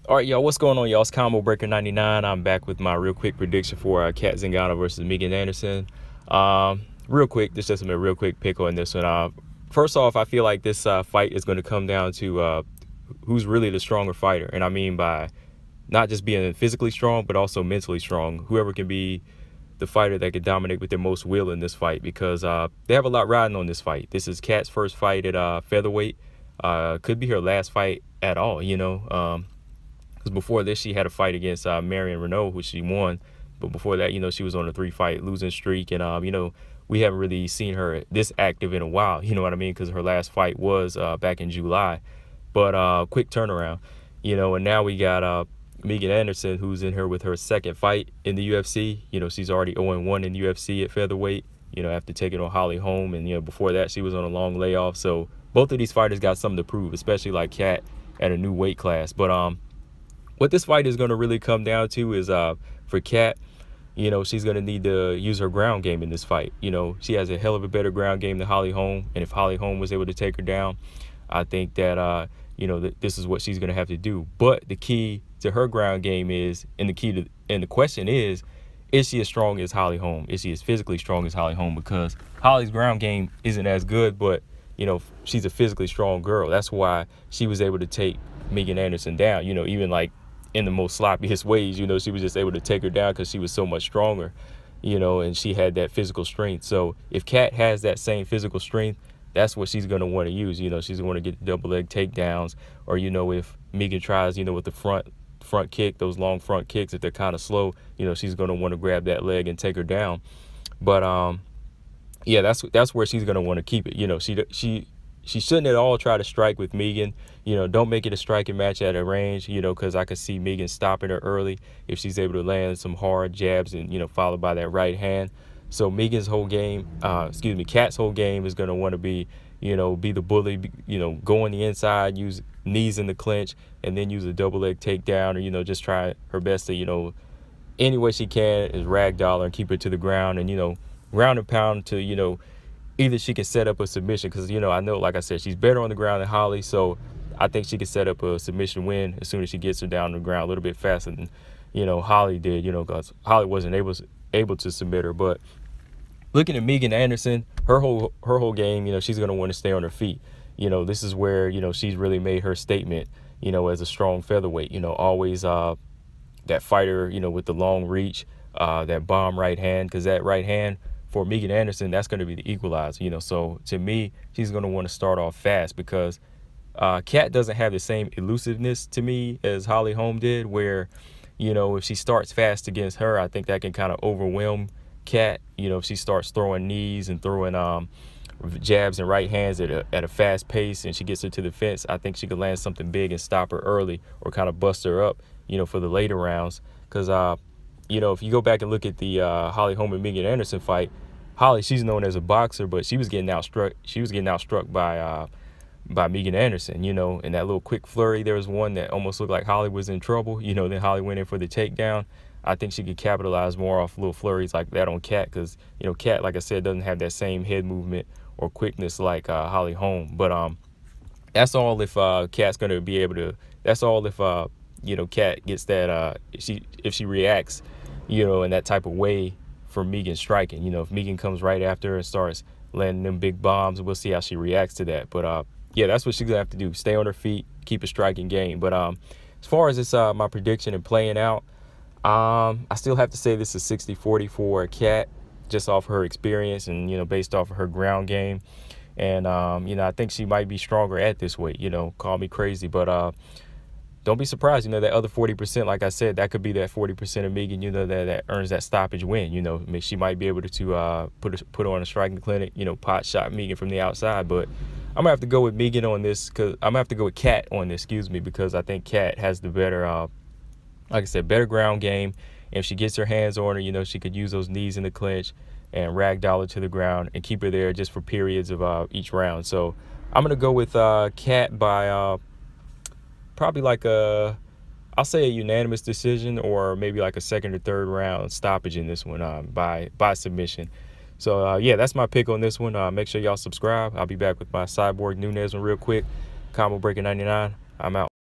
All right, y'all, what's going on, y'all? It's Combo Breaker 99. I'm back with my real quick prediction for Kat Zingano versus Megan Anderson. Real quick, this is just a real quick pick on this one. First off, I feel like this fight is going to come down to who's really the stronger fighter. And I mean by not just being physically strong, but also mentally strong. Whoever can be the fighter that can dominate with their most will in this fight, because they have a lot riding on this fight. This is Kat's first fight at featherweight. Could be her last fight at all, because before this, she had a fight against Marion Renault, which she won. But before that, she was on a 3-fight losing streak. And, we haven't really seen her this active in a while, you know what I mean? Because her last fight was back in July. But quick turnaround, and now we got Megan Anderson, who's in here with her second fight in the UFC. She's already 0-1 in the UFC at featherweight, after taking on Holly Holm. And, before that, she was on a long layoff. So both of these fighters got something to prove, especially like Kat at a new weight class. But what this fight is going to really come down to is for Kat, she's going to need to use her ground game in this fight. She has a hell of a better ground game than Holly Holm. And if Holly Holm was able to take her down, I think that, this is what she's going to have to do. But the key to her ground game is, and the question is she as strong as Holly Holm? Is she as physically strong as Holly Holm? Because Holly's ground game isn't as good, but, she's a physically strong girl. That's why she was able to take Megan Anderson down, even like in the most sloppiest ways. She was just able to take her down because she was so much stronger, and she had that physical strength. So if Kat has that same physical strength, that's what she's going to want to use. She's going to get double leg takedowns, or, if Megan tries, with the front kick, those long front kicks, if they're kind of slow, she's going to want to grab that leg and take her down. But, yeah, that's where she's going to want to keep it. She shouldn't at all try to strike with Megan. Don't make it a striking match at a range, because I could see Megan stopping her early if she's able to land some hard jabs and, followed by that right hand. So Kat's whole game is going to want to be, be the bully, go on the inside, use knees in the clinch, and then use a double leg takedown, or, just try her best to, any way she can is ragdoll her and keep her to the ground and, ground and pound to, either she can set up a submission, because, I know, like I said, she's better on the ground than Holly, so I think she can set up a submission win as soon as she gets her down on the ground a little bit faster than, Holly did, because Holly wasn't able to submit her. But looking at Megan Anderson, her whole game, she's going to want to stay on her feet. This is where, she's really made her statement, as a strong featherweight, always that fighter, with the long reach, that bomb right hand, because that right hand for Megan Anderson, that's going to be the equalizer, So to me, she's going to want to start off fast, because Kat doesn't have the same elusiveness to me as Holly Holm did, where, if she starts fast against her, I think that can kind of overwhelm Kat. If she starts throwing knees and throwing jabs and right hands at a fast pace, and she gets her to the fence, I think she could land something big and stop her early, or kind of bust her up, for the later rounds. Because, if you go back and look at the Holly Holm and Megan Anderson fight, Holly, she's known as a boxer, but she was getting outstruck. She was getting outstruck by Megan Anderson, in that little quick flurry. There was one that almost looked like Holly was in trouble, then Holly went in for the takedown. I think she could capitalize more off little flurries like that on Kat, because, Kat, like I said, doesn't have that same head movement or quickness like Holly Holm. But that's all if Kat's going to be able to, that's all if, Kat gets that, if she reacts, in that type of way for Megan striking. If Megan comes right after her and starts landing them big bombs, we'll see how she reacts to that. But yeah, that's what she's gonna have to do: stay on her feet, keep a striking game. But as far as this my prediction and playing out, I still have to say this is 60-40 for Kat, just off her experience and based off of her ground game. And I think she might be stronger at this weight. Call me crazy, but don't be surprised, that other 40%, like I said, that could be that 40% of Megan, that earns that stoppage win. She might be able to put her on a striking clinic, pot shot Megan from the outside. But I'm going to have to go with Megan on this, because I'm going to have to go with Kat on this, because I think Kat has the better, like I said, better ground game. And if she gets her hands on her, she could use those knees in the clinch and ragdoll her to the ground and keep her there just for periods of each round. So I'm going to go with Kat by probably like I'll say a unanimous decision, or maybe like a second or third round stoppage in this one by submission. So yeah, that's my pick on this one. Make sure y'all subscribe. I'll be back with my Cyborg Nunez one real quick. Combo Breaker 99. I'm out.